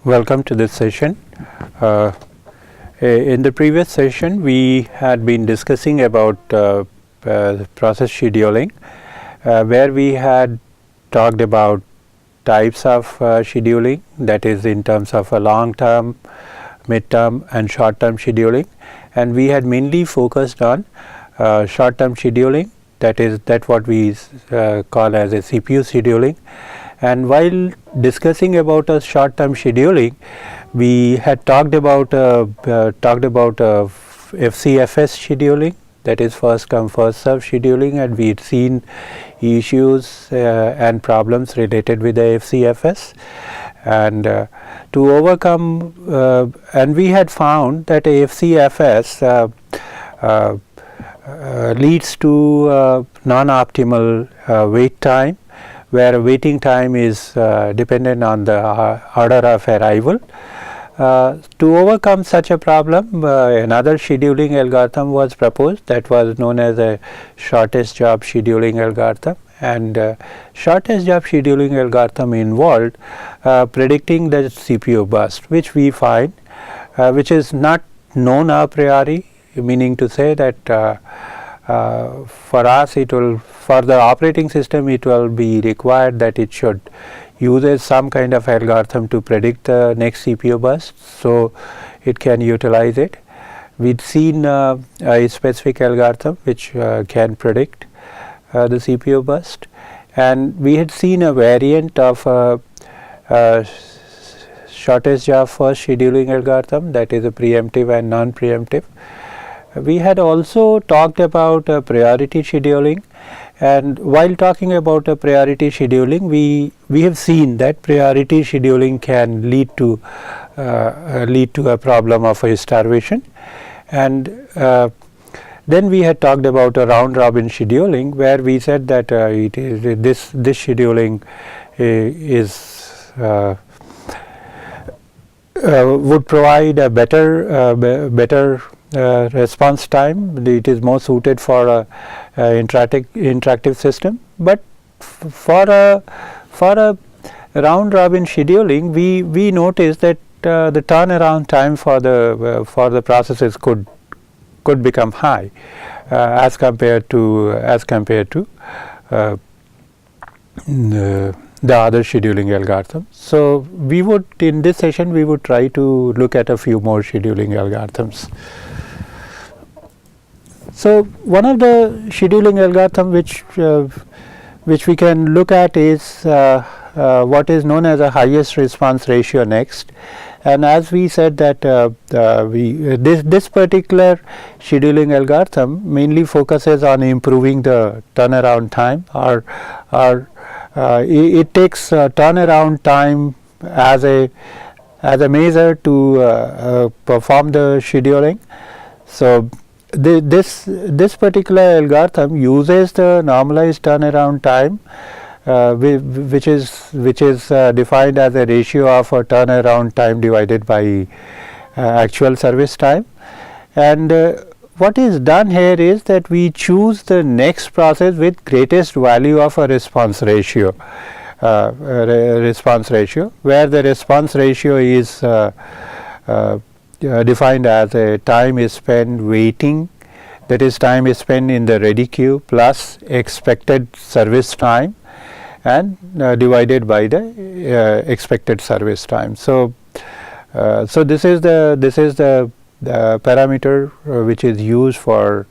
Welcome to this session. In the previous session, we had been discussing about process scheduling, where we had talked about types of scheduling, that is in terms of a long-term, mid-term and short-term scheduling, and we had mainly focused on short-term scheduling, that what we call as a CPU scheduling. And while discussing about a short-term scheduling, we had talked about FCFS scheduling, that is first come first serve scheduling, and we had seen issues and problems related with the FCFS, and to overcome and we had found that a FCFS leads to non-optimal wait time, where waiting time is dependent on the order of arrival. To overcome such a problem, another scheduling algorithm was proposed, that was known as a shortest job scheduling algorithm, and shortest job scheduling algorithm involved predicting the CPU burst, which we find which is not known a priori, meaning to say that for us for the operating system it will be required that it should use some kind of algorithm to predict the next CPU burst, so it can utilize it. We'd seen a specific algorithm which can predict the CPU burst, and we had seen a variant of shortest job first scheduling algorithm, that is a preemptive and non-preemptive. We had also talked about priority scheduling, and while talking about priority scheduling, we have seen that priority scheduling can lead to a problem of starvation, and then we had talked about a round robin scheduling, where we said that it is this scheduling is would provide a better response time. It is more suited for a interactive system, but for a round robin scheduling, we noticed that the turnaround time for the processes could become high as compared to the other scheduling algorithm. So we would, in this session, we would try to look at a few more scheduling algorithms. So one of the scheduling algorithm which we can look at is what is known as a highest response ratio next. And as we said that this particular scheduling algorithm mainly focuses on improving the turnaround time, or it takes turnaround time as a measure to perform the scheduling. So this particular algorithm uses the normalized turnaround time, which is defined as a ratio of a turnaround time divided by actual service time. And what is done here is that we choose the next process with greatest value of a response ratio, where the response ratio is defined as a time is spent waiting, that is time is spent in the ready queue plus expected service time, and divided by the expected service time. So this is the parameter which is used for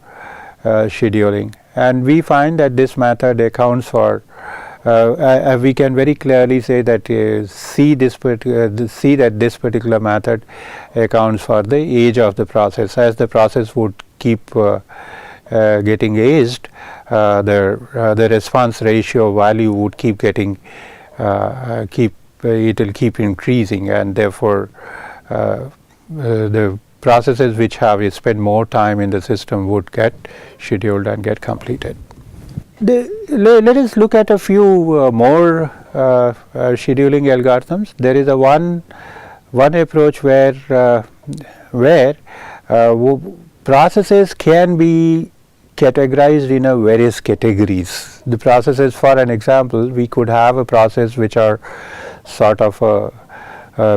scheduling, and we find that this method accounts for we can very clearly say that see that this particular method accounts for the age of the process. As the process would keep getting aged, the response ratio value would keep getting it will keep increasing, and therefore the processes which have spent more time in the system would get scheduled and get completed. Let us look at a few more scheduling algorithms. There is a one approach where processes can be categorized in various categories. The processes, for an example, we could have a process which are sort of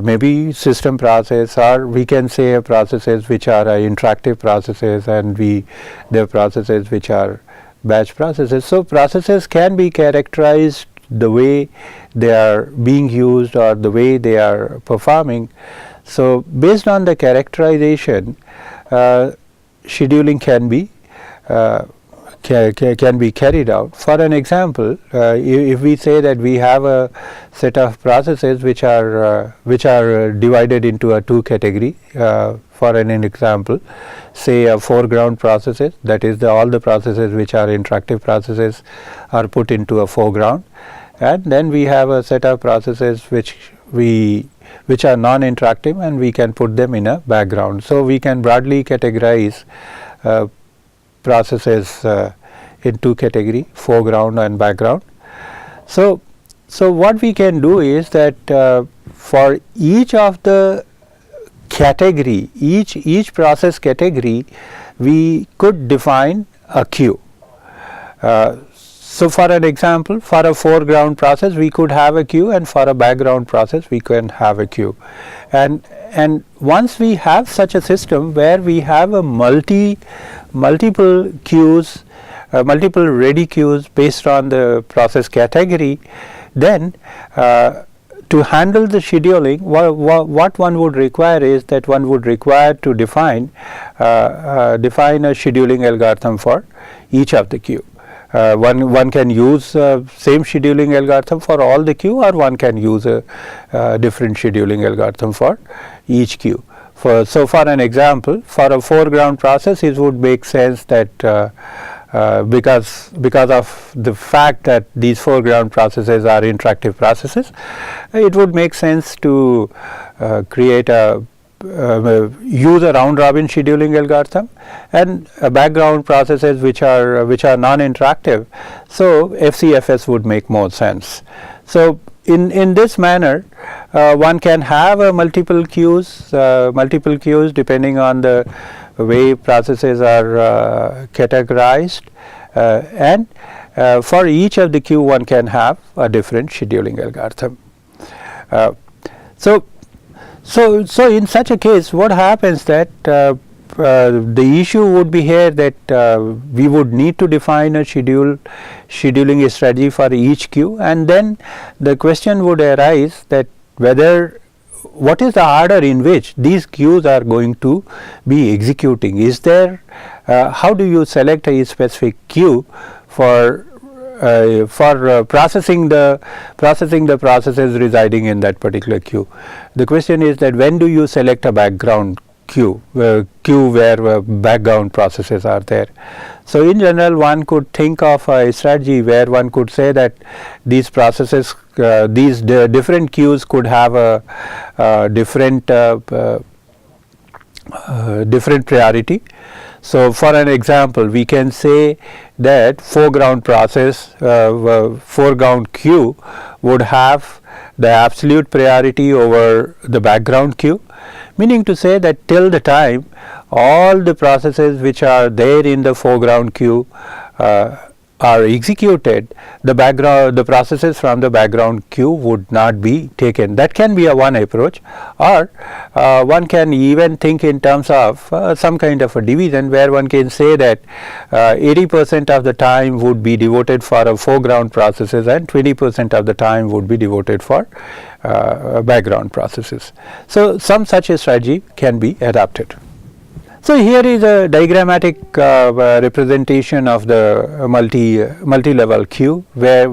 maybe system process, or we can say processes which are interactive processes, and the processes which are batch processes. So processes can be characterized the way they are being used or the way they are performing. So based on the characterization, scheduling can be carried out. For an example, if we say that we have a set of processes which are divided into a two category, for an example, say a foreground processes, that is all the processes which are interactive processes are put into a foreground, and then we have a set of processes which are non-interactive, and we can put them in a background. So we can broadly categorize processes in two category, foreground and background. So what we can do is that for each of the category, each process category, we could define a queue. So for an example, for a foreground process we could have a queue, and for a background process we can have a queue. And once we have such a system where we have a multiple queues, multiple ready queues based on the process category, then to handle the scheduling, what one would require is that one would require to define a scheduling algorithm for each of the queue. One can use same scheduling algorithm for all the queue, or one can use a different scheduling algorithm for each queue. So for an example, for a foreground process, it would make sense that because of the fact that these foreground processes are interactive processes, it would make sense to create use a round robin scheduling algorithm, and background processes which are non-interactive. So FCFS would make more sense. So in this manner, one can have multiple queues depending on the way processes are categorized, and for each of the queue one can have a different scheduling algorithm. So in such a case, what happens that the issue would be here that we would need to define a scheduling strategy for each queue, and then the question would arise that what is the order in which these queues are going to be executing? Is there how do you select a specific queue for processing the processes residing in that particular queue? The question is that when do you select a background queue where background processes are there? So in general, one could think of a strategy where one could say that these processes, these different queues could have a different priority. So for an example, we can say that foreground queue would have the absolute priority over the background queue, meaning to say that till the time all the processes which are there in the foreground queue are executed, the processes from the background queue would not be taken. That can be one approach, or one can even think in terms of some kind of a division where one can say that 80% of the time would be devoted for foreground processes and 20% of the time would be devoted for background processes. So some such a strategy can be adopted. So here is a diagrammatic representation of the multi-level queue, where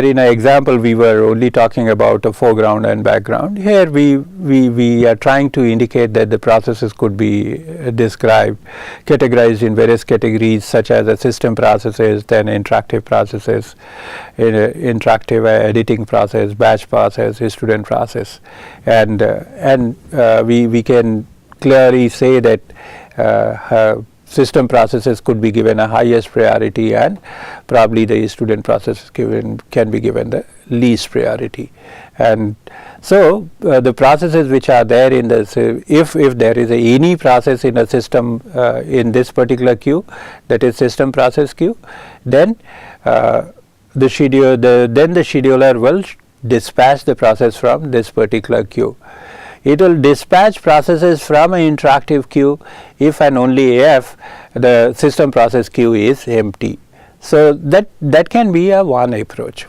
in an example we were only talking about a foreground and background. Here we are trying to indicate that the processes could be categorized in various categories, such as system processes, then interactive processes, interactive editing process, batch process, student process, and we can clearly say that system processes could be given a highest priority, and probably the student process can be given the least priority. And so the processes which are there in this, if there is any process in a system in this particular queue, that is system process queue, then the scheduler will dispatch the process from this particular queue. It will dispatch processes from an interactive queue if and only if the system process queue is empty. So that can be a one approach.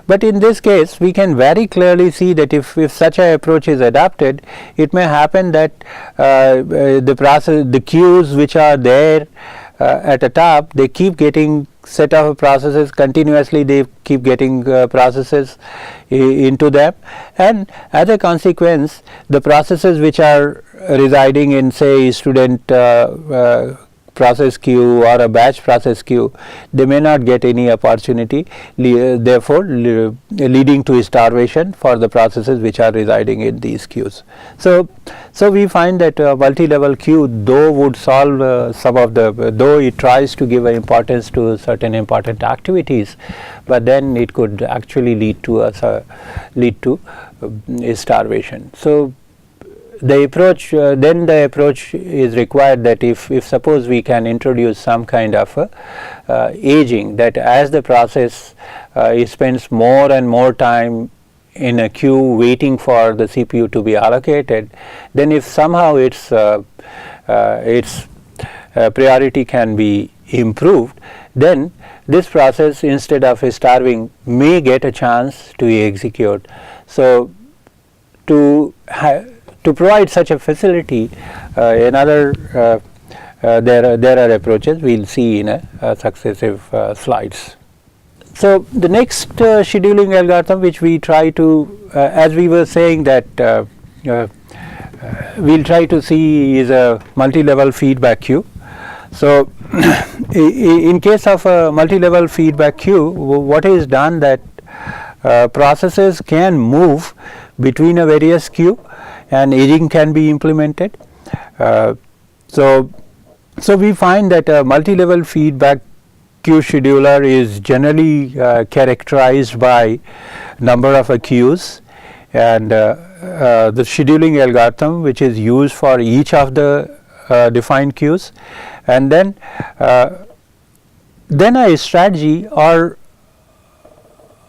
But in this case, we can very clearly see that if such an approach is adopted, it may happen that the queues which are there at the top, they keep getting set of processes continuously, they keep getting processes into them, and as a consequence the processes which are residing in, say, student process queue or a batch process queue, they may not get any opportunity, therefore leading to starvation for the processes which are residing in these queues. So we find that multi-level queue, though would solve some of the, though it tries to give importance to certain important activities, but then it could actually lead to starvation. So the approach, then the approach is required that if suppose we can introduce some kind of aging, that as the process it spends more and more time in a queue waiting for the CPU to be allocated, then if somehow its priority can be improved, then this process, instead of starving, may get a chance to execute. So to provide such a facility, there are approaches we will see in successive slides. So the next scheduling algorithm which we try to, as we were saying, that we will try to see is a multi-level feedback queue. So in case of a multi-level feedback queue, what is done that processes can move between a various queue and aging can be implemented. So we find that a multi-level feedback queue scheduler is generally characterized by number of queues, and the scheduling algorithm which is used for each of the defined queues, and then a strategy or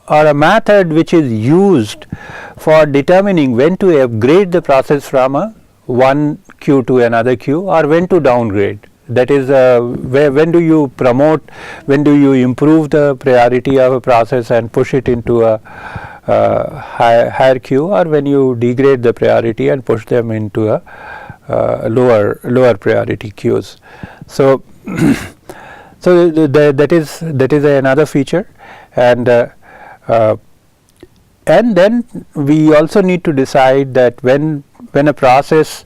a method which is used for determining when to upgrade the process from one queue to another queue or when to downgrade. That is, when do you promote, when do you improve the priority of a process and push it into a higher queue, or when you degrade the priority and push them into a lower priority queues. So that is another feature, and then we also need to decide that when a process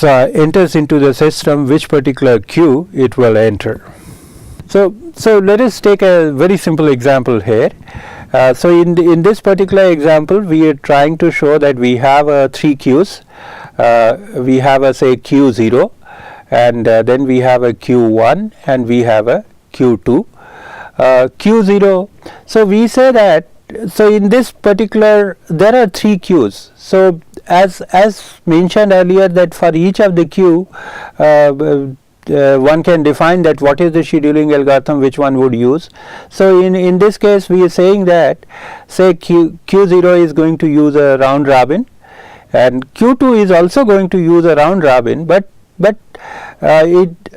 enters into the system, which particular queue it will enter. So let us take a very simple example here. So in this particular example, we are trying to show that we have three queues. We have say Q0, and then we have a Q1, and we have a Q2. Q0, so we say that, so in this particular there are three queues. So as mentioned earlier, that for each of the queue one can define that what is the scheduling algorithm which one would use. So in this case we are saying that, say Q0 is going to use a round robin, and Q2 is also going to use a round robin, but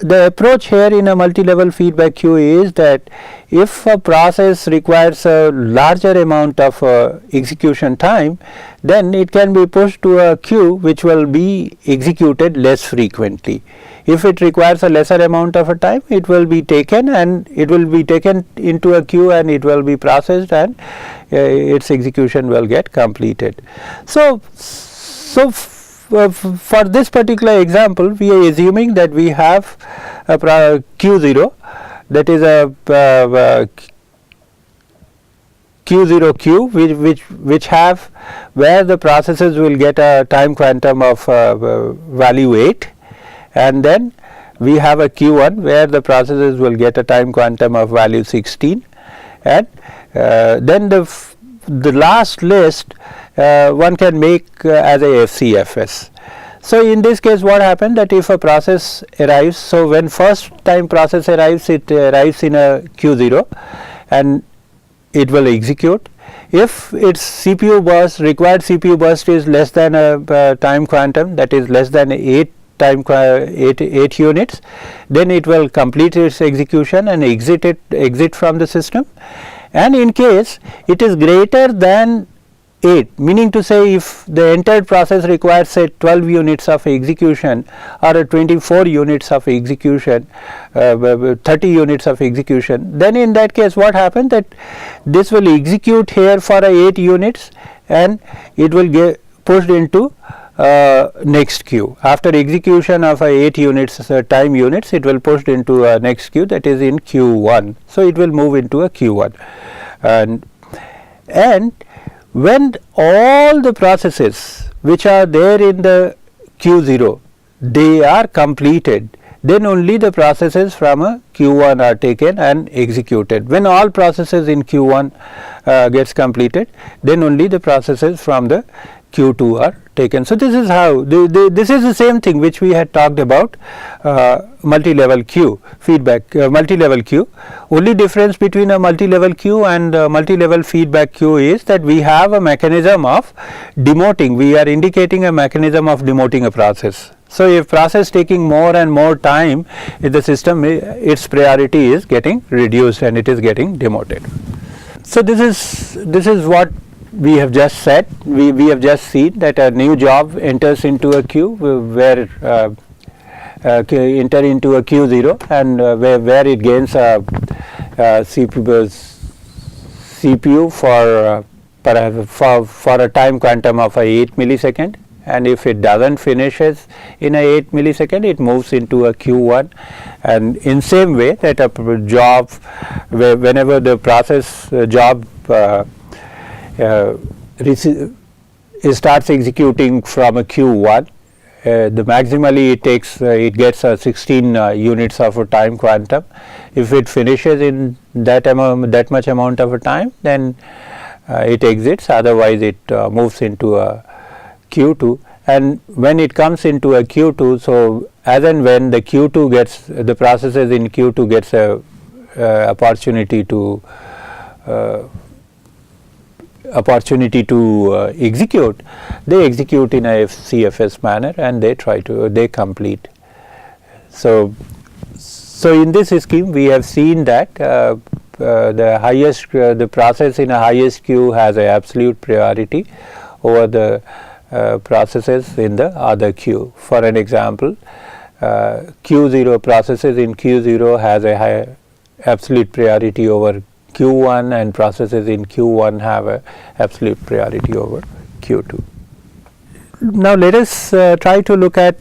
the approach here in a multi-level feedback queue is that if a process requires a larger amount of execution time, then it can be pushed to a queue which will be executed less frequently. If it requires a lesser amount of a time, it will be taken into a queue and it will be processed, and its execution will get completed. So for this particular example, we are assuming that we have a Q0, that is a Q0 queue which have where the processes will get a time quantum of value 8, and then we have a Q1 where the processes will get a time quantum of value 16, and then the last list one can make as a FCFS. So in this case what happened, that if a process arrives, so when first time process arrives, it arrives in a Q0, and it will execute. If its CPU burst, required CPU burst is less than a time quantum, that is less than 8 units, then it will complete its execution and exit from the system. And in case it is greater than 8, meaning to say if the entire process requires say 12 units of execution or 24 units of execution, 30 units of execution, then in that case what happens, that this will execute here for 8 units and it will get pushed into next queue. After execution of 8 units time units, it will pushed into next queue, that is in Q1. So it will move into a Q1, and when all the processes which are there in the Q0, they are completed, then only the processes from a Q1 are taken and executed. When all processes in Q1 gets completed, then only the processes from the Q2 are taken. So this is how this is the same thing which we had talked about, multi-level queue feedback, multi-level queue. Only difference between a multi-level queue and multi-level feedback queue is that we have a mechanism of demoting. We are indicating a mechanism of demoting a process. So if process taking more and more time in the system, its priority is getting reduced and it is getting demoted. So this is what we have just said. We have just seen that a new job enters into a queue where enter into a Q0 and where it gains a CPU for a time quantum of 8 millisecond, and if it doesn't finishes in 8 millisecond, it moves into a Q1. And in same way that a job, whenever the process job starts executing from a Q1, the maximally it takes it gets 16 units of a time quantum. If it finishes in that much amount of a time, then it exits, otherwise it moves into a Q2. And when it comes into a Q2, so as and when the Q2 gets, the processes in Q2 gets a opportunity to execute, they execute in a CFS manner and they complete. So in this scheme we have seen that the process in a highest queue has a absolute priority over the processes in the other queue. For an example, Q0 processes in Q0 has a high absolute priority over Q1, and processes in Q1 have a absolute priority over Q2. Now let us try to look at,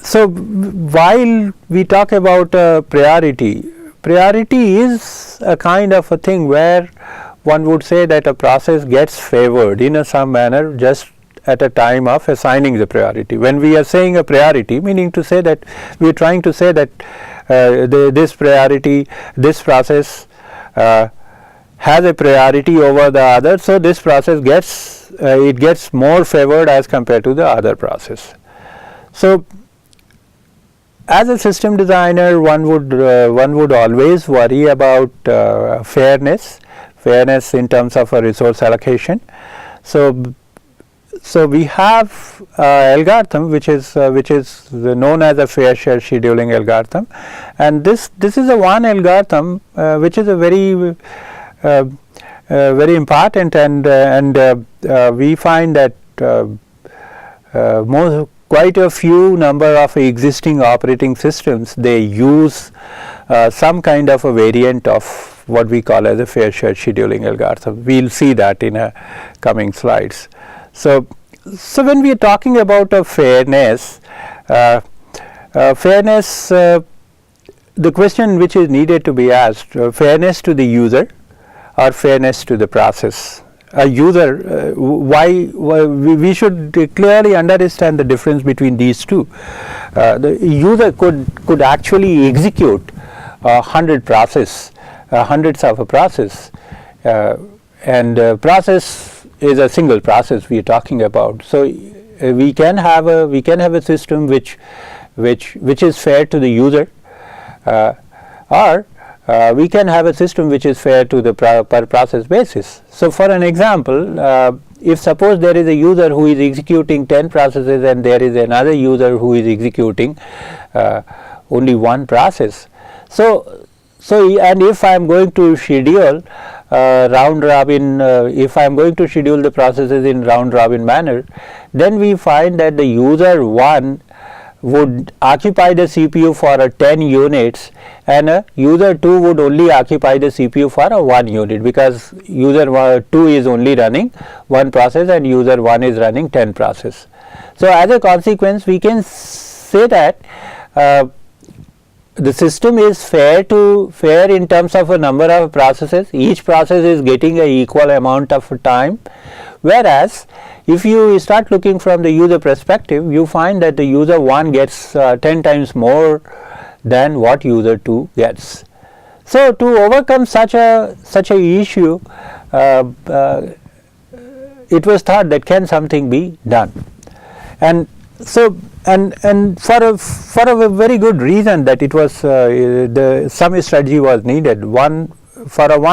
so while we talk about priority is a kind of a thing where one would say that a process gets favored in some manner just at a time of assigning the priority. When we are saying a priority, meaning to say that we are trying to say that this process has a priority over the other, so this process gets more favored as compared to the other process. So as a system designer, one would always worry about fairness in terms of a resource allocation. So we have algorithm which is known as a fair share scheduling algorithm, and this is a one algorithm which is a very important, and we find that quite a few number of existing operating systems, they use some kind of a variant of what we call as a fair share scheduling algorithm. We will see that in coming slides. So when we are talking about a fairness, the question which is needed to be asked, fairness to the user or fairness to the process. A user, why we should clearly understand the difference between these two. The user could actually execute hundreds of a process, and process is a single process we are talking about. So we can have a system which is fair to the user, or we can have a system which is fair to the per process basis. So, for an example, if suppose there is a user who is executing 10 processes and there is another user who is executing only one process. So and if I am going to schedule round robin, if I am going to schedule the processes in round robin manner, then we find that the user 1 would occupy the CPU for 10 units and user 2 would only occupy the CPU for 1 unit, because user 2 is only running one process and user 1 is running 10 process. So, as a consequence, we can say that the system is fair in terms of a number of processes. Each process is getting an equal amount of time, whereas if you start looking from the user perspective, you find that the user 1 gets 10 times more than what user 2 gets. So, to overcome such a issue, it was thought that can something be done, and so and for a very good reason that it was some strategy was needed. One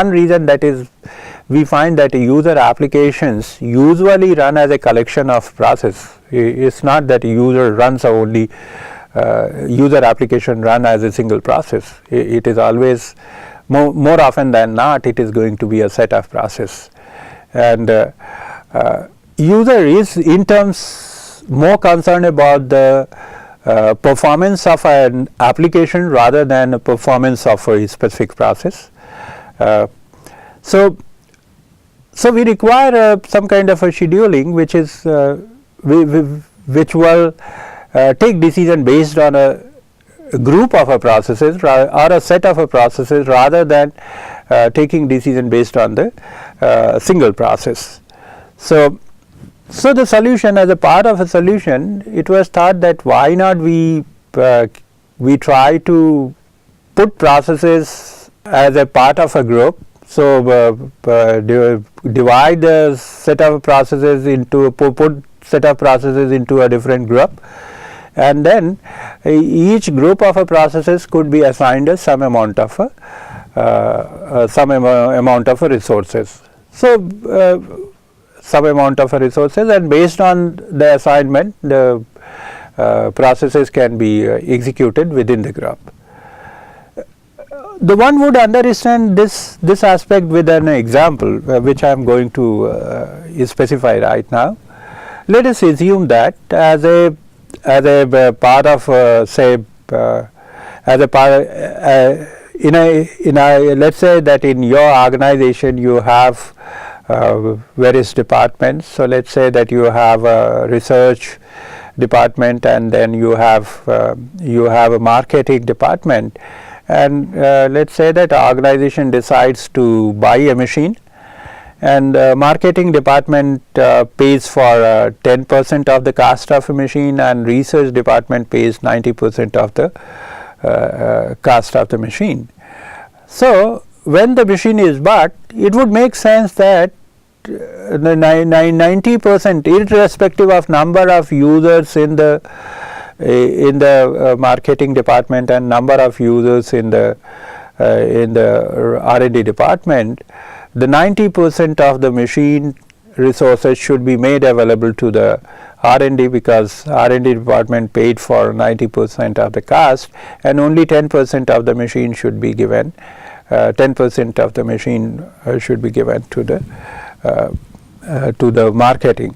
reason, that is, we find that user applications usually run as a collection of process. It's not that user runs only user application run as a single process. It is always more often than not it is going to be a set of process, and user is in terms more concerned about the performance of an application rather than the performance of a specific process. So we require some kind of a scheduling which is which will take decision based on a group of processes or a set of processes rather than taking decision based on the single process. So the solution, as a part of a solution, it was thought that why not we try to put processes as a part of a group. So divide the set of processes into put set of processes into a different group, and then each group of processes could be assigned some amount of resources. So some amount of resources, and based on the assignment, the processes can be executed within the group. The one would understand this aspect with an example which I am going to specify right now. Let us assume that as a part of say as a part in a let's say that in your organization you have various departments. So let's say that you have a research department, and then you have a marketing department, and let's say that organization decides to buy a machine, and marketing department pays for 10% of the cost of a machine, and research department pays 90% of the cost of the machine. So when the machine is bought, it would make sense that the 90%, irrespective of number of users in the marketing department and number of users in the R&D department, the 90% of the machine resources should be made available to the R&D, because R&D department paid for 90% of the cost, and only 10% of the machine should be given. 10% of the machine should be given to the marketing.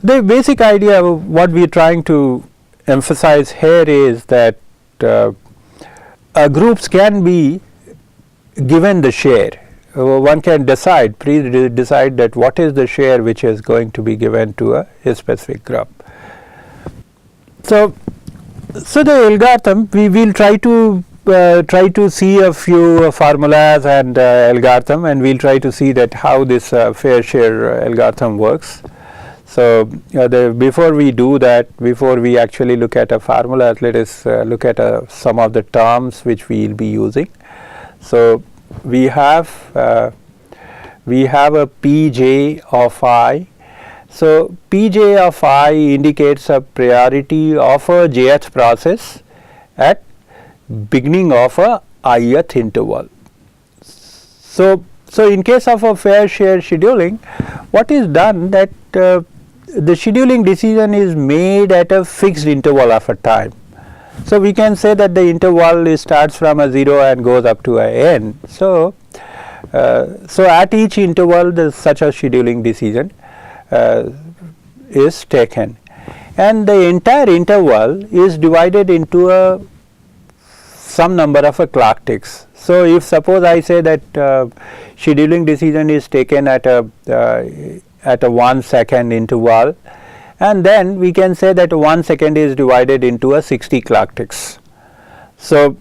The basic idea of what we are trying to emphasize here is that groups can be given the share. One can decide that what is the share which is going to be given to a specific group. So the algorithm, we will try to see a few formulas and algorithm, and we'll try to see that how this fair share algorithm works. So before we do that, before we actually look at a formula, let us look at some of the terms which we will be using. So we have a Pj of I. So Pj of I indicates a priority of a jth process at beginning of a ith interval. So in case of a fair share scheduling, what is done that the scheduling decision is made at a fixed interval of a time. So we can say that the interval starts from a 0 and goes up to a n. So at each interval such a scheduling decision is taken, and the entire interval is divided into some number of clock ticks. So if suppose I say that scheduling decision is taken at a 1 second interval, and then we can say that 1 second is divided into 60 clock ticks. So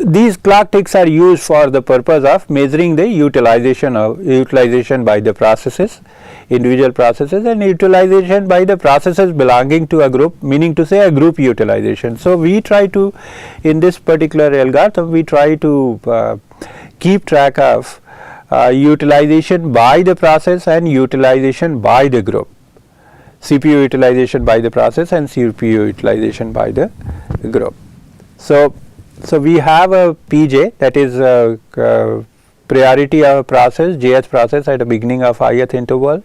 these clock ticks are used for the purpose of measuring the utilization by the processes, individual processes, and utilization by the processes belonging to a group, meaning to say a group utilization. So we try to, in this particular algorithm, we try to keep track of utilization by the process and utilization by the group, CPU utilization by the process and CPU utilization by the group. So we have a PJ, that is priority of process, jth process at the beginning of ith interval.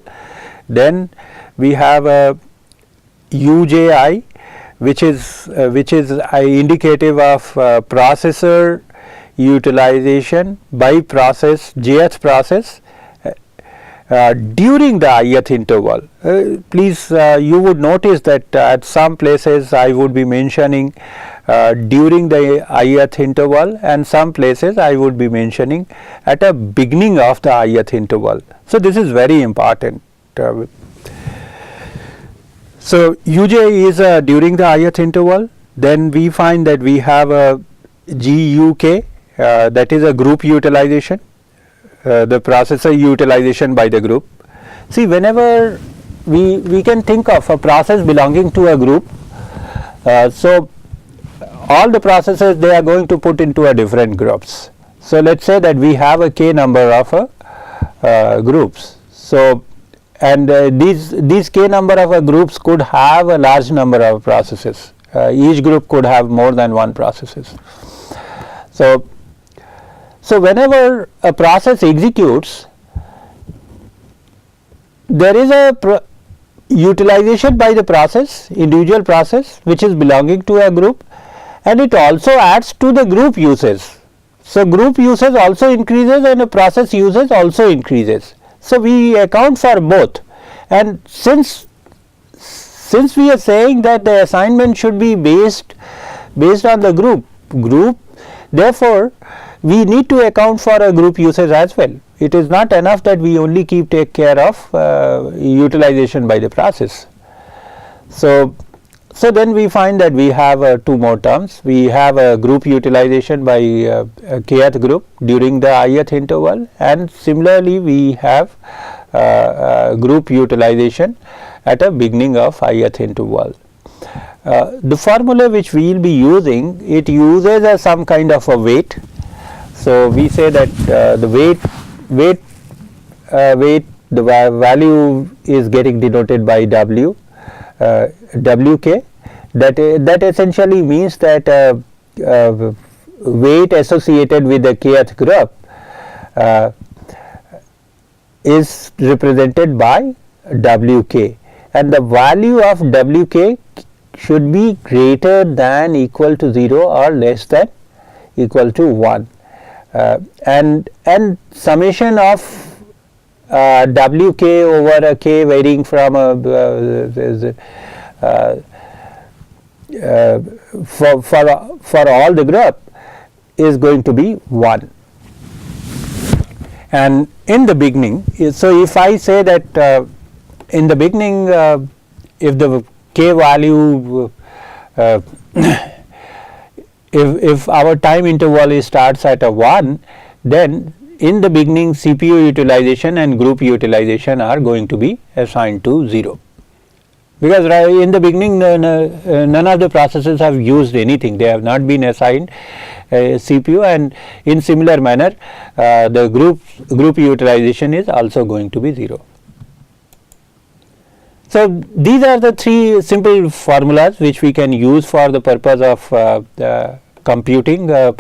Then we have a UJI, which is indicative of processor utilization by process, jth process during the ith interval. Please you would notice that at some places I would be mentioning during the ith interval, and some places I would be mentioning at the beginning of the ith interval. So this is very important. So UJ is during the ith interval. Then we find that we have a GUK, that is a group utilization, the processor utilization by the group. See, whenever we can think of a process belonging to a group, so all the processes, they are going to put into a different groups. So let's say that we have a k number of groups. So and these k number of groups could have a large number of processes. Each group could have more than one processes. So whenever a process executes, there is a utilization by the process, individual process, which is belonging to a group, and it also adds to the group usage. So group usage also increases and the process usage also increases. So we account for both, and since we are saying that the assignment should be based on the group, therefore we need to account for a group usage as well. It is not enough that we only take care of utilization by the process. So then we find that we have two more terms. We have a group utilization by kth group during the ith interval, and similarly we have group utilization at a beginning of ith interval. The formula which we will be using, it uses some kind of a weight. So we say that the weight, the value is getting denoted by W. WK, that essentially means that weight associated with the kth group is represented by WK, and the value of WK should be greater than equal to 0 or less than equal to 1, and summation of WK over a k varying from for all the group is going to be 1. And in the beginning, so if I say that in the beginning, if the k value, if our time interval starts at a 1, then in the beginning CPU utilization and group utilization are going to be assigned to 0, because in the beginning none of the processes have used anything, they have not been assigned CPU, and in similar manner the group utilization is also going to be 0. So these are the three simple formulas which we can use for the purpose of computing the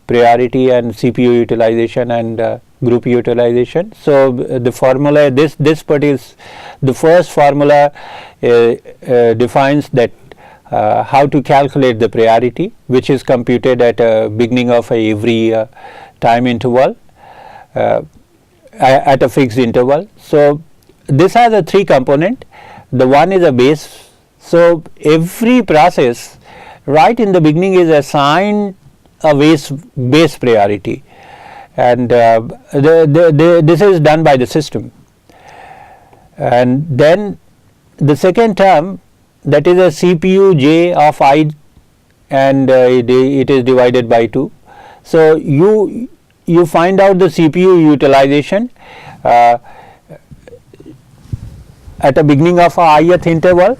priority and CPU utilization and group utilization. So the formula, this part is the first formula defines that how to calculate the priority, which is computed at a beginning of every time interval at a fixed interval. So this has a 3 component. The one is a base. So every process right in the beginning is assigned a base priority, and this is done by the system. And then the second term, that is a CPU j of I, and it is divided by 2. So you find out the CPU utilization at the beginning of a ith interval.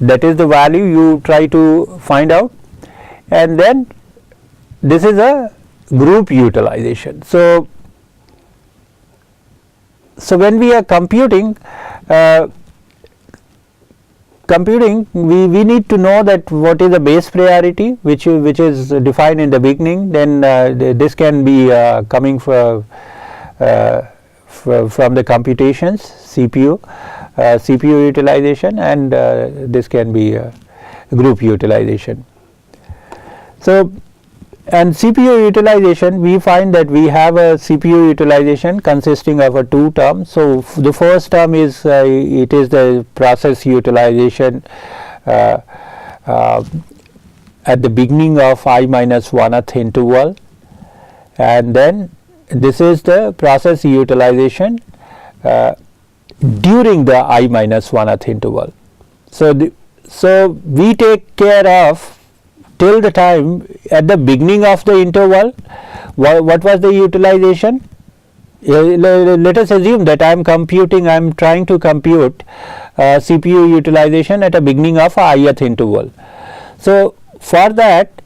That is the value you try to find out, and then this is a group utilization. So when we are computing, we need to know that what is the base priority, which is defined in the beginning. Then this can be coming from the computations, CPU utilization, and this can be group utilization. So, and CPU utilization, we find that we have a CPU utilization consisting of a 2 terms. So the first term is it is the process utilization at the beginning of I minus 1th interval, and then this is the process utilization during the I minus 1th interval. So we take care of till the time at the beginning of the interval. What was the utilization? Let us assume that I am trying to compute CPU utilization at the beginning of ith interval. So for that,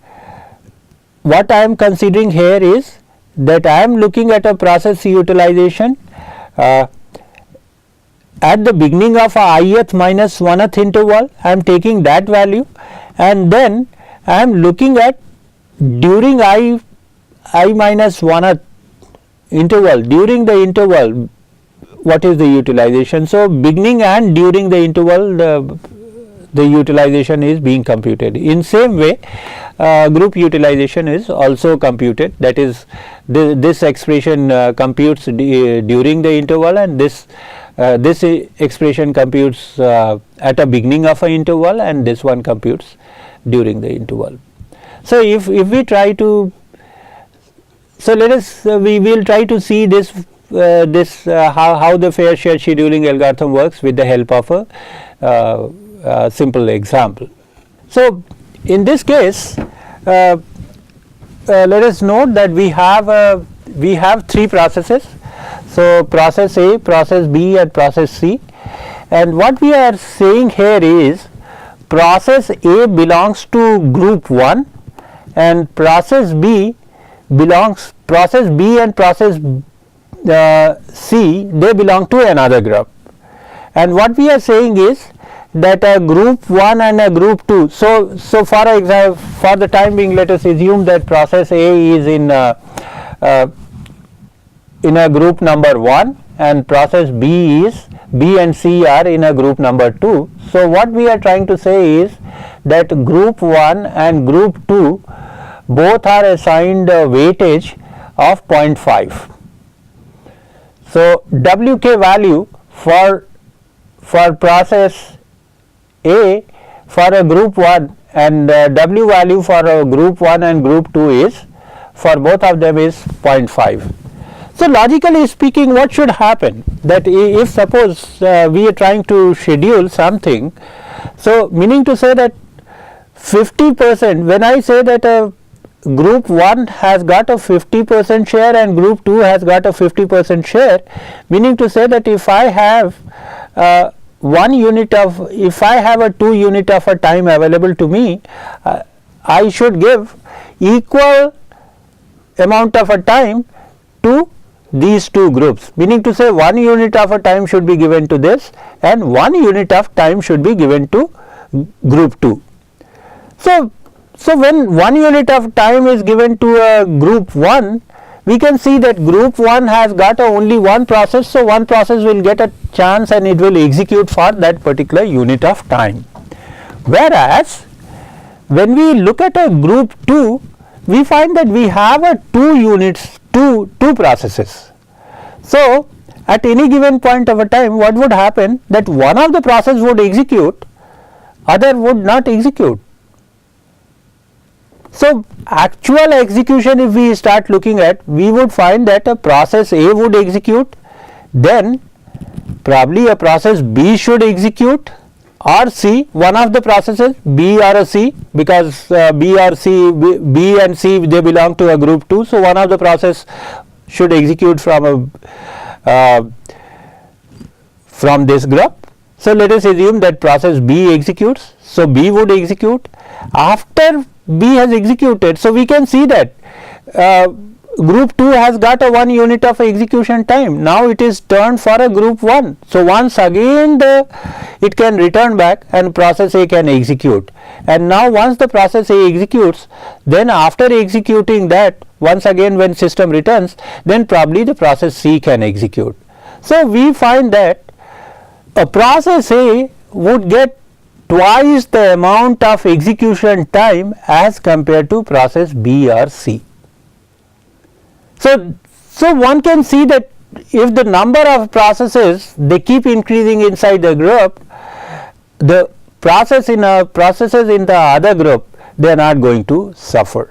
what I am considering here is that I am looking at a process utilization at the beginning of ith minus 1th interval. I am taking that value, and then I am looking at during I minus 1th interval, during the interval, what is the utilization. So beginning and during the interval, the utilization is being computed. In same way, group utilization is also computed. That is, this expression computes during the interval, and this expression computes at a beginning of an interval, and this one computes during the interval. So if we try to, so let us we will try to see this how the fair share scheduling algorithm works with the help of a simple example. So in this case, let us note that we have 3 processes. So process A, process B, and process C, and what we are saying here is process A belongs to group 1, and process B and process C, they belong to another group. And what we are saying is that a group 1 and a group 2. So for example, for the time being, let us assume that process A is in a group number 1, and process B and C are in a group number 2. So what we are trying to say is that group 1 and group 2 both are assigned a weightage of 0.5. So WK value for process A for a group 1 and W value for a group 1 and group 2 is, for both of them, is 0.5. So logically speaking, what should happen, that if suppose we are trying to schedule something, so meaning to say that 50%, when I say that group 1 has got a 50% share and group 2 has got a 50% share, meaning to say that if I have a 2 unit of a time available to me, I should give equal amount of a time to these 2 groups, meaning to say 1 unit of a time should be given to this and 1 unit of time should be given to group 2. So So when 1 unit of time is given to a group 1, we can see that group 1 has got only one process, so one process will get a chance and it will execute for that particular unit of time. Whereas when we look at a group 2, we find that we have a two processes. So at any given point of a time, what would happen, that one of the process would execute, other would not execute. So actual execution, if we start looking at, we would find that a process A would execute, then probably a process B should execute, or C, one of the processes B or a C, because B and C they belong to a group 2, so one of the process should execute from this group. So let us assume that process B executes, so B would execute. After B has executed, so we can see that group 2 has got a 1 unit of execution time. Now it is turned for a group 1. So once again it can return back and process A can execute. And now once the process A executes, then after executing that, once again when system returns, then probably the process C can execute. So we find that a process A would get twice the amount of execution time as compared to process B or C. So one can see that if the number of processes they keep increasing inside the group, the processes in the other group, they are not going to suffer.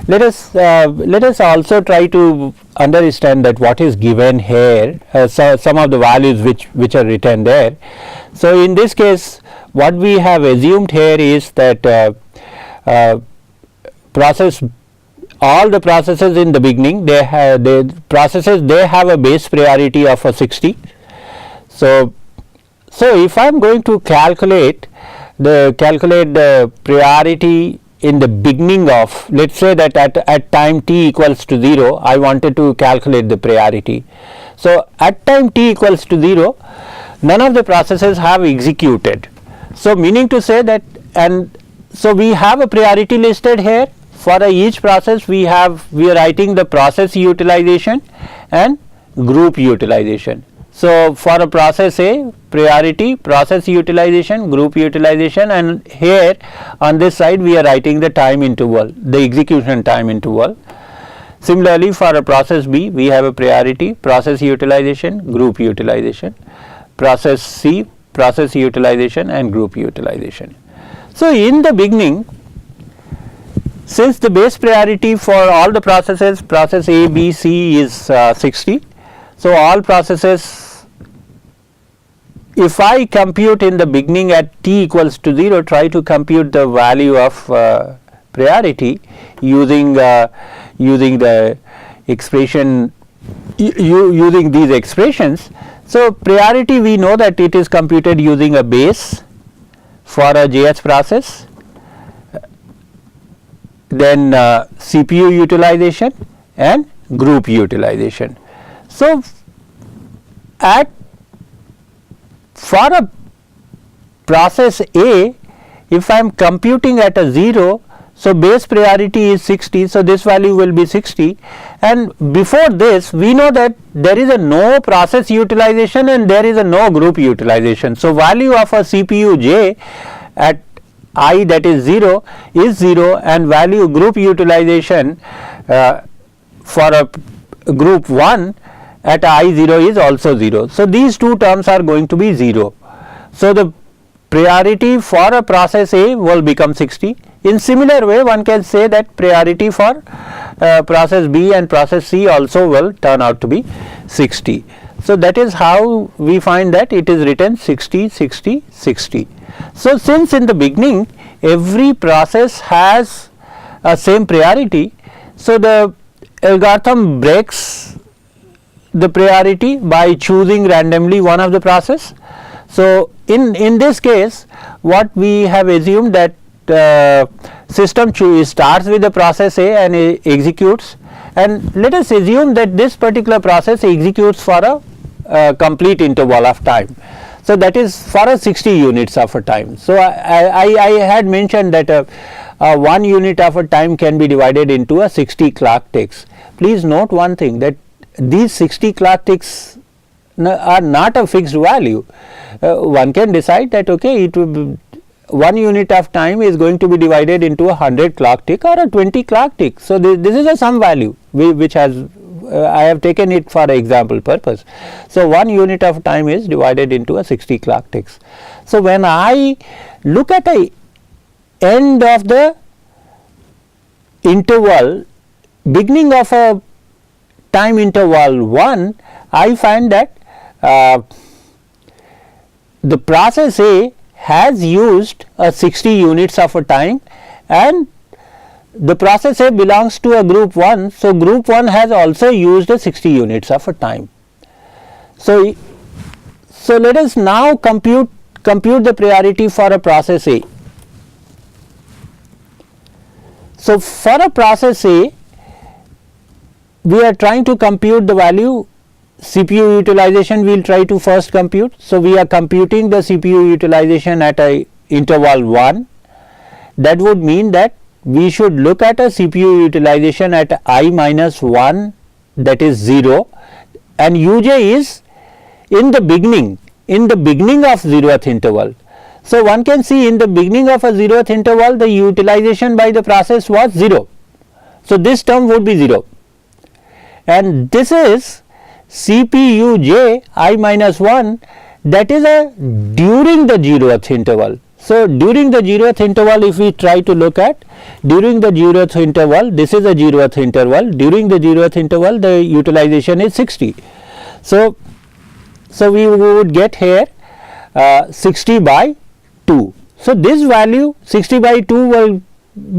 Let us also try to understand that what is given here, some of the values which are written there. So in this case, what we have assumed here is that all the processes in the beginning, they have a base priority of 60. So if I am going to calculate the priority in the beginning of, let us say that at time t equals to 0, I wanted to calculate the priority. So at time t equals to 0, none of the processes have executed. So meaning to say that, and so we have a priority listed here. For each process we are writing the process utilization and group utilization. So for a process A, priority, process utilization, group utilization, and here on this side we are writing the time interval, the execution time interval. Similarly for a process B, we have a priority, process utilization, group utilization. Process C, process utilization and group utilization. So in the beginning, since the base priority for all the processes, process A, B, C is 60. So all processes, if I compute in the beginning at t equals to 0, try to compute the value of priority using the expression, using these expressions. So priority, we know that it is computed using a base for a JH process, then CPU utilization and group utilization. So for a process A, if I am computing at a 0, so base priority is 60, so this value will be 60, and before this we know that there is a no process utilization and there is a no group utilization. So value of a CPU J at I, that is 0, is 0, and value group utilization for a group 1 at I0 is also 0. So these two terms are going to be 0. So the priority for a process A will become 60. In similar way, one can say that priority for process B and process C also will turn out to be 60. So that is how we find that it is written 60, 60, 60. So since in the beginning every process has a same priority, so the algorithm breaks the priority by choosing randomly one of the process. So in this case, what we have assumed that system starts with the process A and executes, and let us assume that this particular process executes for a complete interval of time. So that is for a 60 units of a time. So I had mentioned that 1 unit of a time can be divided into a 60 clock ticks. Please note one thing, that these 60 clock ticks are not a fixed value. One can decide that okay, it will be 1 unit of time is going to be divided into a 100 clock tick or a 20 clock tick. So, this is a some value which has I have taken it for example purpose. So, 1 unit of time is divided into a 60 clock ticks. So, when I look at a end of the interval, beginning of a time interval 1, I find that the process A has used a 60 units of a time, and the process A belongs to a group 1. So, group 1 has also used a 60 units of a time. So, let us now compute the priority for a process A. So, for a process A, we are trying to compute the value CPU utilization. We will try to first compute. So, we are computing the CPU utilization at a interval 1. That would mean that we should look at a CPU utilization at I minus 1, that is 0, and uj is in the beginning of 0th interval. So, one can see in the beginning of a 0th interval the utilization by the process was 0. So, this term would be 0, and this is CPUj I minus 1, that is a during the 0th interval. So, during the 0th interval, if we try to look at during the 0th interval, this is a 0th interval. During the 0th interval, the utilization is 60. So, we would get here 60 by 2. So, this value 60 by 2 will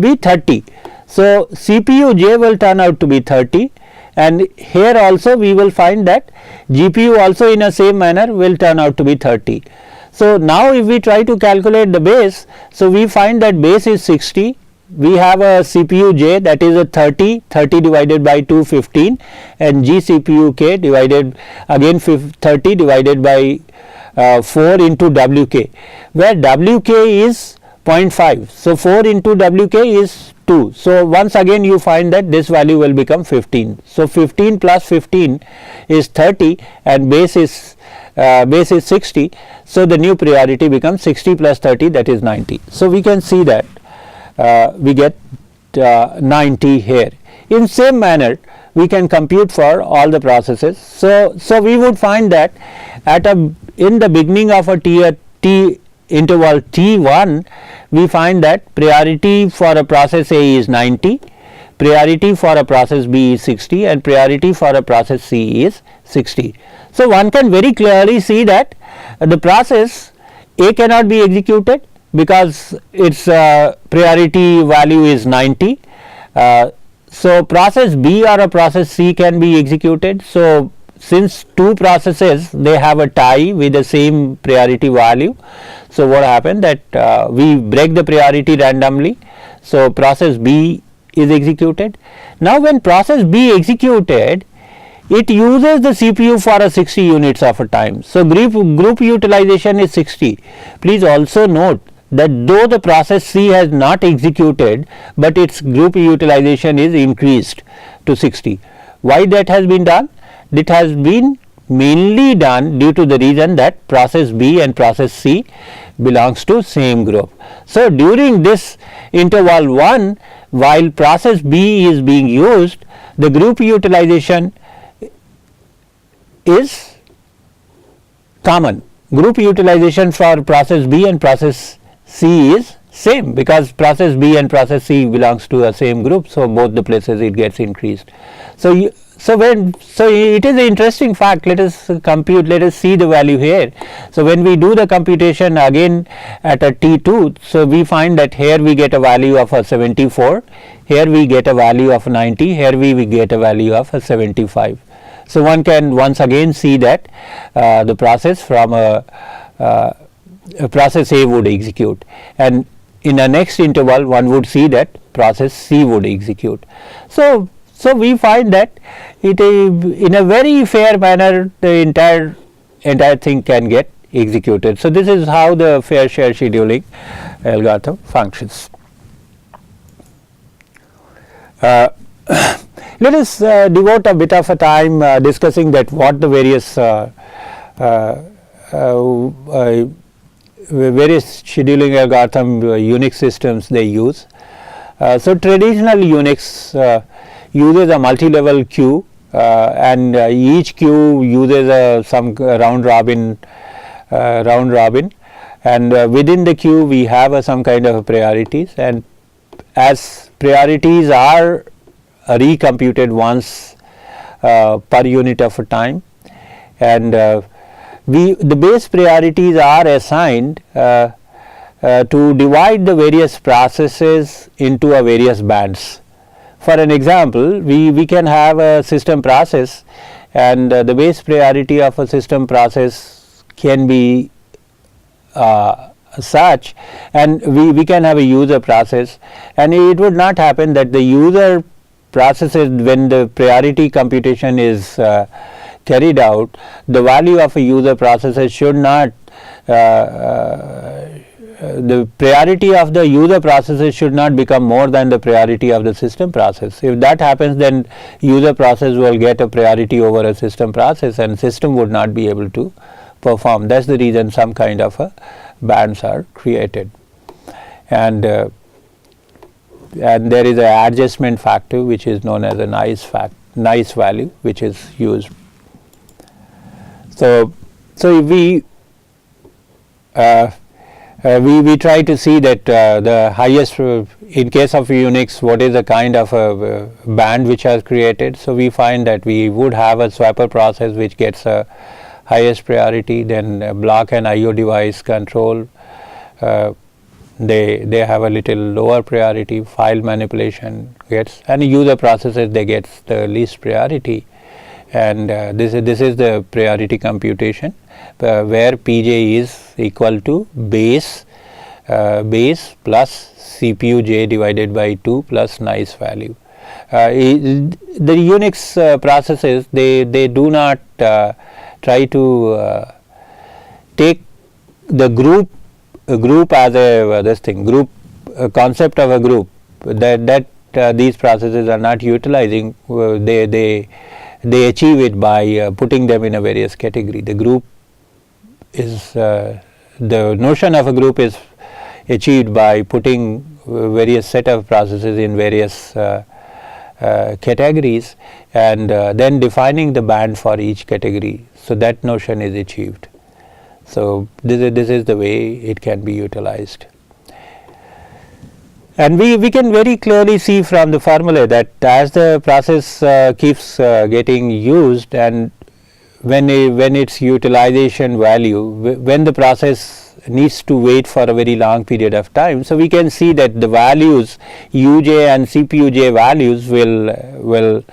be 30. So, CPU J will turn out to be 30, and here also we will find that GPU also in a same manner will turn out to be 30. So, now if we try to calculate the base, so we find that base is 60, we have a CPU J, that is a 30 divided by 2, 15, and GCPU K divided again 30 divided by 4 into WK, where WK is 0.5. So, 4 into WK is 2. So, once again you find that this value will become 15. So, 15 plus 15 is 30, and base is 60. So, the new priority becomes 60 plus 30, that is 90. So, we can see that we get 90 here. In same manner, we can compute for all the processes. So, we would find that in the beginning of a T interval T1, we find that priority for a process A is 90, priority for a process B is 60, and priority for a process C is 60. So, one can very clearly see that the process A cannot be executed because its priority value is 90. So, process B or a process C can be executed. So, since two processes, they have a tie with the same priority value. So, what happened that we break the priority randomly. So, process B is executed. Now, when process B executed, it uses the CPU for a 60 units of a time. So, group utilization is 60. Please also note that though the process C has not executed, but its group utilization is increased to 60. Why that has been done? It has been mainly done due to the reason that process B and process C belongs to same group. So, during this interval 1, while process B is being used, the group utilization is common. Group utilization for process B and process C is same, because process B and process C belongs to a same group. So, both the places it gets increased. So, it is an interesting fact. Let us compute, let us see the value here. So, when we do the computation again at a T2, so we find that here we get a value of a 74, here we get a value of 90, here we get a value of a 75. So, one can once again see that the process from a process A would execute, and in the next interval one would see that process C would execute. So, we find that it in a very fair manner the entire thing can get executed. So, this is how the fair share scheduling algorithm functions. Let us devote a bit of a time discussing that what the various scheduling algorithm Unix systems they use. So traditional Unix uses a multi-level queue, and each queue uses some round robin, and within the queue we have some kind of priorities, and as priorities are recomputed once per unit of time, and the base priorities are assigned to divide the various processes into a various bands. For an example, we can have a system process, and the base priority of a system process can be such, and we can have a user process, and it would not happen that the user processes, when the priority computation is carried out, the value of a user process should not the priority of the user processes should not become more than the priority of the system process. If that happens, then user process will get a priority over a system process, and system would not be able to perform. That's the reason some kind of bands are created, and there is an adjustment factor which is known as a nice value, which is used. So if we try to see that the highest, in case of Unix, what is the kind of band which has created. So we find that we would have a swapper process which gets a highest priority, then block and IO device control, they have a little lower priority, file manipulation gets, and user processes they get the least priority, and this is the priority computation. Where Pj is equal to base plus CPU j divided by 2 plus nice value. The Unix processes they do not try to take the group as a concept of a group that these processes are not utilizing. They achieve it by putting them in a various category. The group is the notion of a group is achieved by putting various set of processes in various categories, and then defining the band for each category. So that notion is achieved. So this is the way it can be utilized, and we can very clearly see from the formula that as the process keeps getting used, and when its utilization value, when the process needs to wait for a very long period of time, so we can see that the values uj and cpuj values will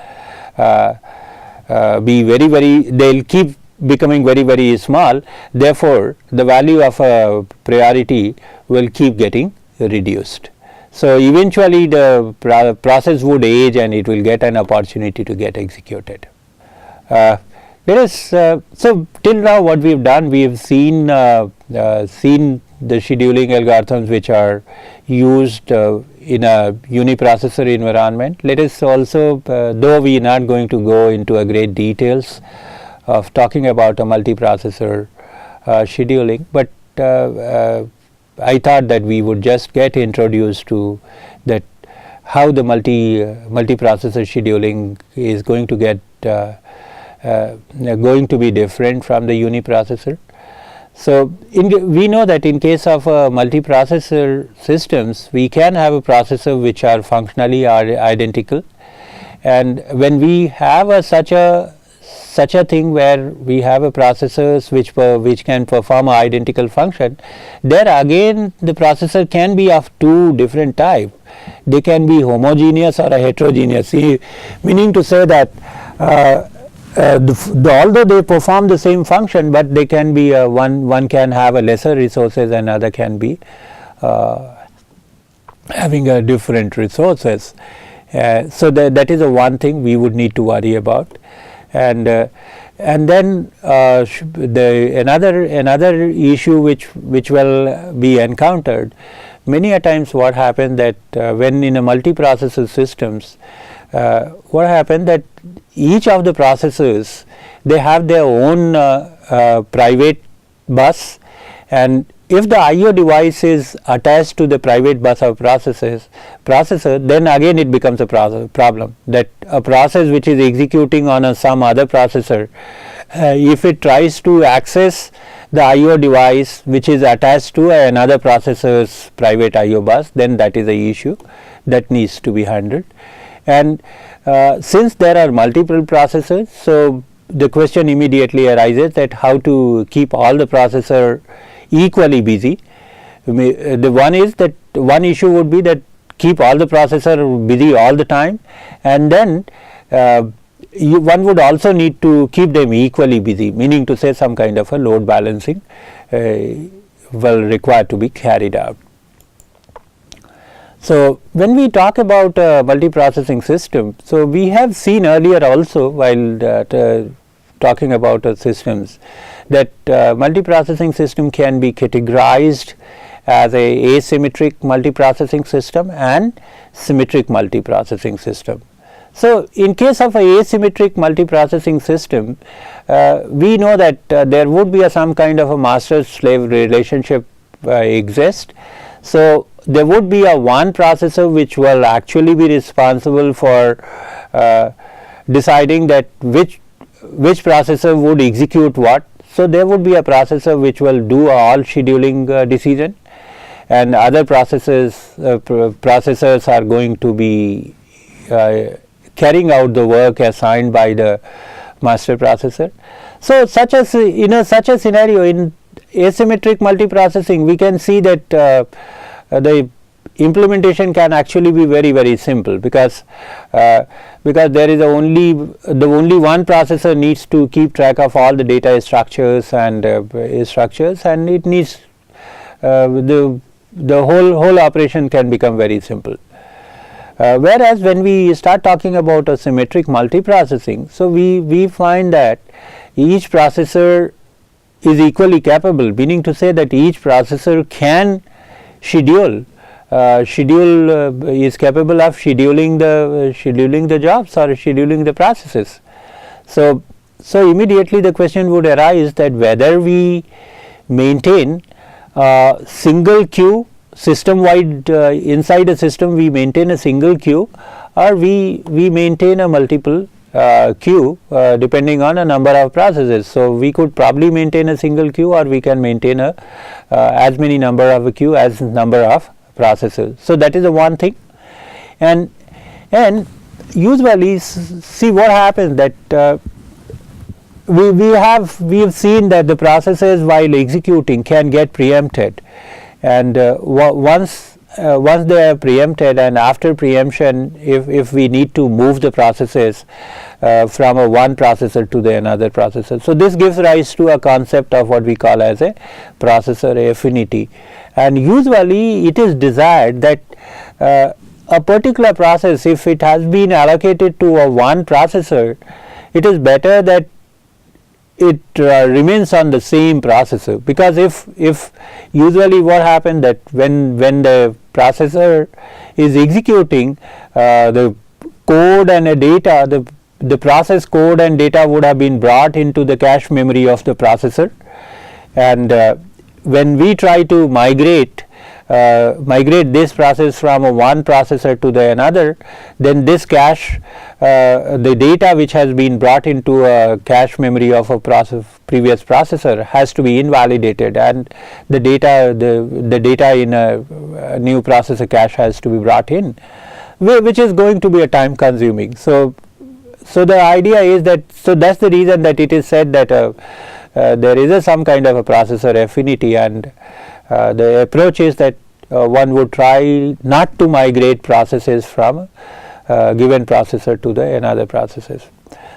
be they'll keep becoming very small. Therefore the value of a priority will keep getting reduced. So eventually the process would age and it will get an opportunity to get executed. So till now what we have done, we have seen the scheduling algorithms which are used in a uniprocessor environment. Let us also, though we are not going to go into a great details of talking about a multiprocessor scheduling, but I thought that we would just get introduced to that how the multiprocessor scheduling is going to get going to be different from the uniprocessor. So we know that in case of multiprocessor systems, we can have a processor which are functionally identical, and when we have such a thing where we have a processors which can perform an identical function, there again the processor can be of two different type. They can be homogeneous or a heterogeneous, meaning to say that although they perform the same function, but they can be one can have a lesser resources and other can be having a different resources. So that is one thing we would need to worry about, and then another issue which will be encountered many a times what happens that when in a multiprocessor systems, what happens that each of the processors, they have their own private bus, and if the I/O device is attached to the private bus of processor, then again it becomes a problem that a process which is executing on some other processor, if it tries to access the I/O device which is attached to another processor's private I/O bus, then that is a issue that needs to be handled. And since there are multiple processors, so the question immediately arises that how to keep all the processor equally busy. The one is that one issue would be that keep all the processor busy all the time, and then one would also need to keep them equally busy, meaning to say some kind of a load balancing will require to be carried out. So when we talk about multiprocessing system, so we have seen earlier also while talking about systems that multiprocessing system can be categorized as a asymmetric multiprocessing system and symmetric multiprocessing system. So in case of a asymmetric multiprocessing system, we know that there would be some kind of a master-slave relationship exist. So there would be one processor which will actually be responsible for deciding that which processor would execute what. So there would be a processor which will do all scheduling decision, and other processors are going to be carrying out the work assigned by the master processor. So such a scenario in asymmetric multiprocessing, we can see that the implementation can actually be very simple, because there is only one processor needs to keep track of all the data structures and it needs the whole operation can become very simple. Whereas when we start talking about a symmetric multiprocessing, so we find that each processor is equally capable, meaning to say that each processor can schedule is capable of scheduling the jobs or scheduling the processes. So immediately the question would arise that whether we maintain a single queue system wide, inside a system we maintain a single queue, or we maintain a multiple queue depending on a number of processes. So we could probably maintain a single queue, or we can maintain as many number of a queue as number of processors. So that is the one thing. And usually see what happens that we have seen that the processes while executing can get preempted, and once they are preempted, and after preemption, if we need to move the processes from one processor to the another processor, so this gives rise to a concept of what we call as a processor affinity. And usually it is desired that a particular process, if it has been allocated to one processor, it is better that it remains on the same processor, because if usually what happens that when the processor is executing, the code and the data, the process code and data would have been brought into the cache memory of the processor, and when we try to migrate this process from one processor to the another, then this cache, the data which has been brought into a cache memory of a previous processor has to be invalidated, and the data in a new processor cache has to be brought in, which is going to be a time consuming. So the idea is that, so that's the reason that it is said that there is some kind of a processor affinity, and the approach is that one would try not to migrate processes from a given processor to the another processes.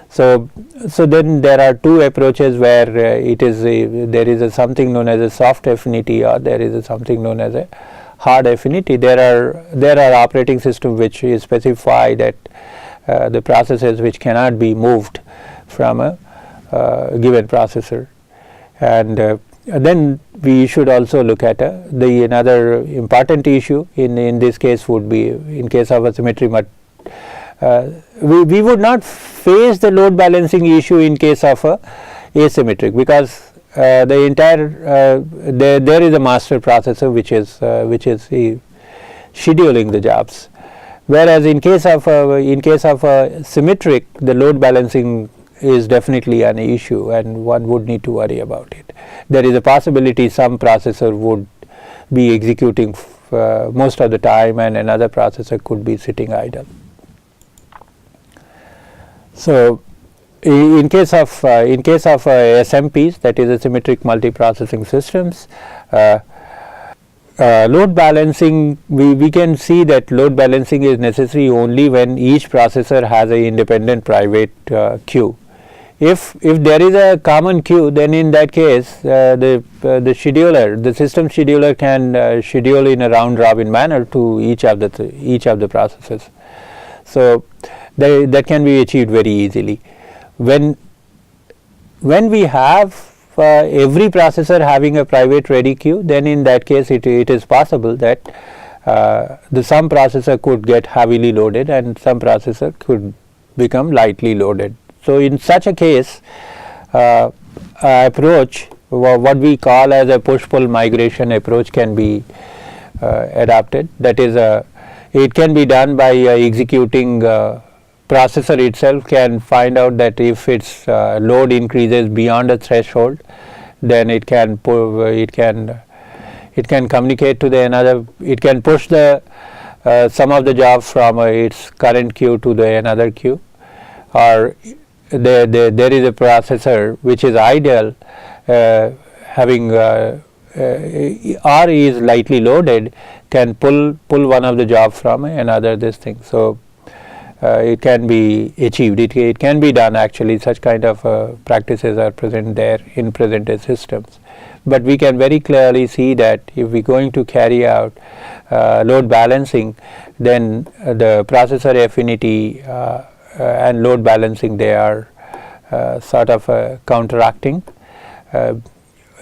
So then there are two approaches where there is something known as a soft affinity, or there is something known as a hard affinity. There are operating systems which specify that the processes which cannot be moved from a given processor, and then we should also look at the another important issue in this case would be in case of a symmetry. We would not face the load balancing issue in case of a asymmetric, because the entire there is a master processor which is scheduling the jobs, whereas in case of a symmetric, the load balancing is definitely an issue and one would need to worry about it. There is a possibility some processor would be executing most of the time and another processor could be sitting idle. So in case of SMPs, that is a symmetric multiprocessing systems, load balancing, we can see that load balancing is necessary only when each processor has an independent private queue. If there is a common queue, then in that case the scheduler, the system scheduler can schedule in a round robin manner to each of the processors. So that can be achieved very easily. When we have every processor having a private ready queue, then in that case it is possible that some processor could get heavily loaded and some processor could become lightly loaded. So in such a case, approach, what we call as a push-pull migration approach, can be adopted. That is, it can be done by executing processor itself can find out that if its load increases beyond a threshold, then it can communicate to the another. It can push the some of the jobs from its current queue to the another queue, or there is a processor which is idle, having or is lightly loaded, can pull one of the jobs from another this thing. So it can be achieved. It can be done actually. Such kind of practices are present there in present day systems. But we can very clearly see that if we are going to carry out load balancing, then the processor affinity and load balancing, they are sort of counteracting.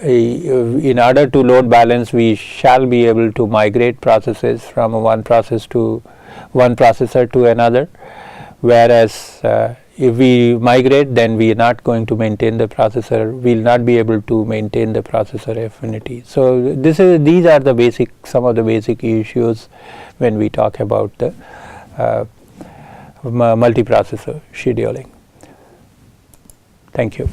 In order to load balance, we shall be able to migrate processes from one processor to another, whereas if we migrate, then we are not going to maintain the processor, we will not be able to maintain the processor affinity. So these are the some of the basic issues when we talk about the multiprocessor scheduling. Thank you.